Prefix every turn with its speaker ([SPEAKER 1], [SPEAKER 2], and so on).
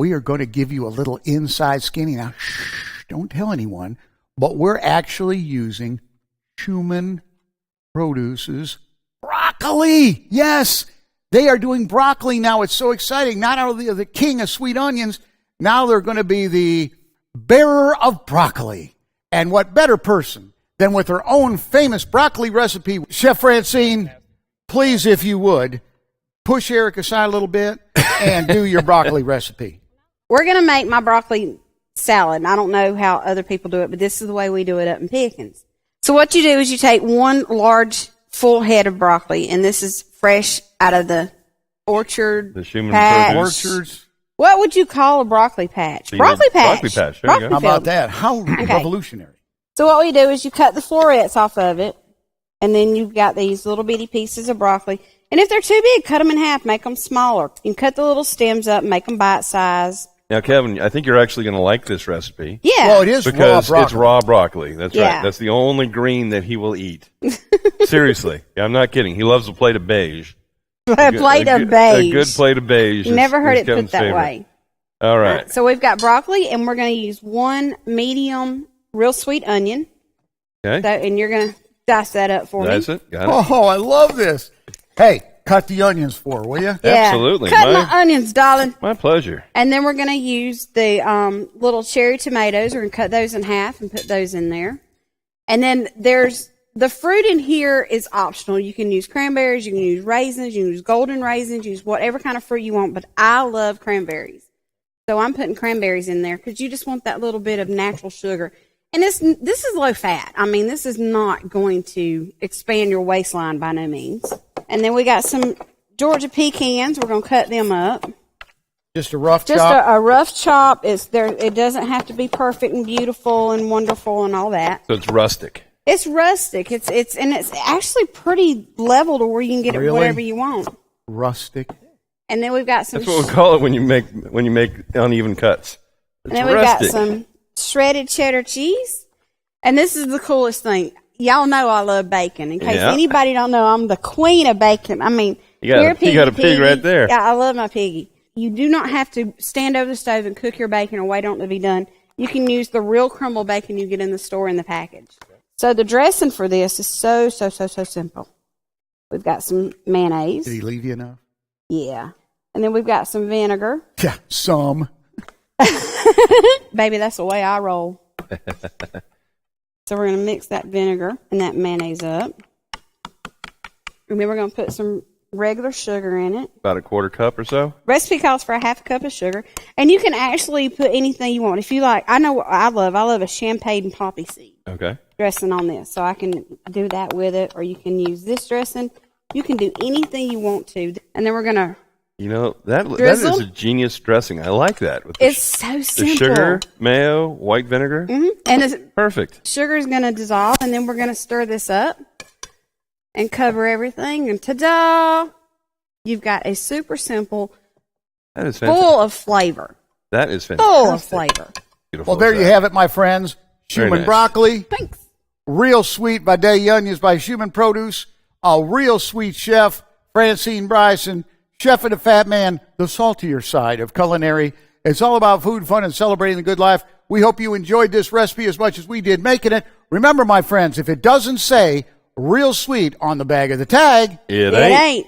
[SPEAKER 1] we are going to give you a little inside skinny. Now, don't tell anyone, but we're actually using Human Produce's broccoli. Yes, they are doing broccoli now. It's so exciting. Not only are the king of sweet onions, now they're going to be the bearer of broccoli. And what better person than with her own famous broccoli recipe? Chef Francine, please, if you would, push Eric aside a little bit and do your broccoli recipe.
[SPEAKER 2] We're going to make my broccoli salad. I don't know how other people do it, but this is the way we do it up in Pecans. So what you do is you take one large full head of broccoli, and this is fresh out of the orchard.
[SPEAKER 3] The human
[SPEAKER 2] patch.
[SPEAKER 1] Orchards.
[SPEAKER 2] What would you call a broccoli patch? Broccoli patch.
[SPEAKER 3] Broccoli patch. There
[SPEAKER 2] Broccoli
[SPEAKER 3] you go.
[SPEAKER 1] How about that? How revolutionary.
[SPEAKER 2] So what we do is you cut the florets off of it, and then you've got these little bitty pieces of broccoli. And if they're too big, cut them in half, make them smaller. You can cut the little stems up, make them bite size.
[SPEAKER 3] Now, Kevin, I think you're actually going to like this recipe.
[SPEAKER 2] Yeah.
[SPEAKER 1] Well, it is
[SPEAKER 3] Because
[SPEAKER 1] raw broccoli.
[SPEAKER 3] it's raw broccoli. That's
[SPEAKER 2] Yeah.
[SPEAKER 3] right. That's the only green that he will eat. Seriously. I'm not kidding. He loves a plate of beige.
[SPEAKER 2] A plate of beige.
[SPEAKER 3] A good plate of beige.
[SPEAKER 2] Never heard it
[SPEAKER 3] Kevin's
[SPEAKER 2] put that
[SPEAKER 3] favorite.
[SPEAKER 2] way.
[SPEAKER 3] All right.
[SPEAKER 2] So we've got broccoli, and we're going to use one medium real sweet onion.
[SPEAKER 3] Okay.
[SPEAKER 2] So, and you're going to dice that up for
[SPEAKER 3] That's
[SPEAKER 2] me.
[SPEAKER 3] it. Got it.
[SPEAKER 1] Oh, I love this. Hey, cut the onions for her, will you?
[SPEAKER 2] Yeah.
[SPEAKER 3] Absolutely.
[SPEAKER 2] Cut my onions, darling.
[SPEAKER 3] My pleasure.
[SPEAKER 2] And then we're going to use the little cherry tomatoes. We're going to cut those in half and put those in there. And then there's the fruit in here is optional. You can use cranberries, you can use raisins, you can use golden raisins, use whatever kind of fruit you want. But I love cranberries. So I'm putting cranberries in there because you just want that little bit of natural sugar. And this is low fat. I mean, this is not going to expand your waistline by no means. And then we got some Georgia pecans. We're going to cut them up.
[SPEAKER 1] Just a rough
[SPEAKER 2] Just
[SPEAKER 1] chop?
[SPEAKER 2] a rough chop. It doesn't have to be perfect and beautiful and wonderful and all that.
[SPEAKER 3] So it's rustic.
[SPEAKER 2] It's rustic. It's actually pretty level to where you can get it whatever you want.
[SPEAKER 1] Rustic.
[SPEAKER 2] And then we've got some.
[SPEAKER 3] That's what we call it when you make uneven cuts.
[SPEAKER 2] And then we've got some shredded cheddar cheese. And this is the coolest thing. Y'all know I love bacon. In case anybody don't know, I'm the queen of bacon. I mean,
[SPEAKER 3] you got a pig right there.
[SPEAKER 2] Yeah, I love my piggy. You do not have to stand over the stove and cook your bacon or wait on it to be done. You can use the real crumbled bacon you get in the store in the package. So the dressing for this is so simple. We've got some mayonnaise.
[SPEAKER 1] Did he leave you enough?
[SPEAKER 2] Yeah. And then we've got some vinegar.
[SPEAKER 1] Yeah, some.
[SPEAKER 2] Baby, that's the way I roll. So we're going to mix that vinegar and that mayonnaise up. And then we're going to put some regular sugar in it.
[SPEAKER 3] About a quarter cup or so.
[SPEAKER 2] Recipe calls for a half a cup of sugar. And you can actually put anything you want. If you like, I know what I love a champagne and poppy seed dressing on this. So I can do that with it, or you can use this dressing. You can do anything you want to. And then we're going to
[SPEAKER 3] that is a genius dressing. I like that. With
[SPEAKER 2] it's so simple.
[SPEAKER 3] The sugar, mayo, white vinegar.
[SPEAKER 2] Mm-hmm. And it's
[SPEAKER 3] perfect.
[SPEAKER 2] Sugar is going to dissolve, and then we're going to stir this up and cover everything. And ta-da! You've got a super simple,
[SPEAKER 3] that is
[SPEAKER 2] full of flavor.
[SPEAKER 3] That is fantastic.
[SPEAKER 2] Full of flavor.
[SPEAKER 1] Beautiful. Well, there you have it, my friends. Human broccoli.
[SPEAKER 2] Thanks.
[SPEAKER 1] Real Sweet Vidalia onions by Human Produce. A real sweet chef, Francine Bryson. Chef and a Fat Man, the saltier side of culinary. It's all about food, fun, and celebrating the good life. We hope you enjoyed this recipe as much as we did making it. Remember, my friends, if it doesn't say real sweet on the bag of the tag,
[SPEAKER 3] it ain't.